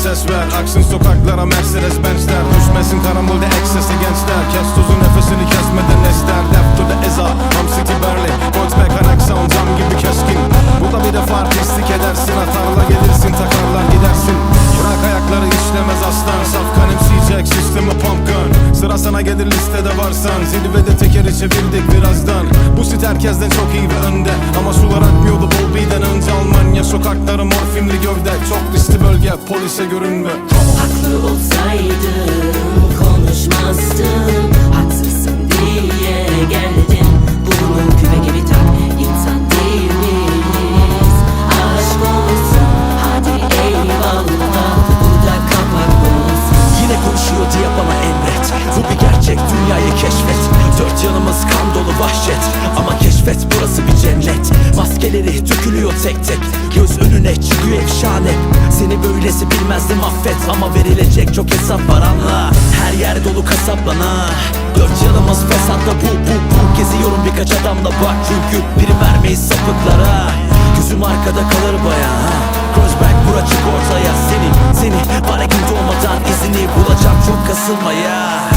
ses ver. Aksın sokaklara Mercedes Benz'ler. Düşmesin karambolde eksesi gençler. Kes tuzu nefesini kesmeden ester. Left to the Eza, Ham City Berlin. Goldback anak sound cam gibi keskin. Burada bir defa artistlik edersin. Atarla gelirsin takarlar gidersin. Bırak ayakları işlemez aslan. Safkan emsiyecek sistemi pump gun. Sıra sana gelir listede varsan. Zirvede tekeri çevirdik birazdan. Bu sit herkesten çok iyi ve önde. Ama sular akmıyordu Bolby'den önce. Almanya sokakları morfinli gövde. Çok riskli bölge polise görünme. Haklı olsaydım konuşmazdım. Haksızsın diye geldim. Bunu küpe gibi tak, insan değil miyiz? Aşk olsun hadi eyvallah. Bu da kapak olsun. Yine konuşuyor diye bana emret. Bu bir gerçek, dünyayı keşfet. Dört yanımız kan dolu vahşet. Ama keşfet, burası bir cennet. Maskeleri dökülüyor tek tek. Göz önüne çıkıyor efşane. Seni böylesi bilmezdim affet. Ama verilecek çok hesap var anla. Her yer dolu kasapla. Dört yanımız fesatta bu. Geziyorum birkaç adamla bak. Çünkü biri vermeyiz sapıklara. Gözüm arkada kalır bayağı. Crossback bura çık ortaya. Seni bana kim doğmadan izini bulacağım, çok kasılma ya.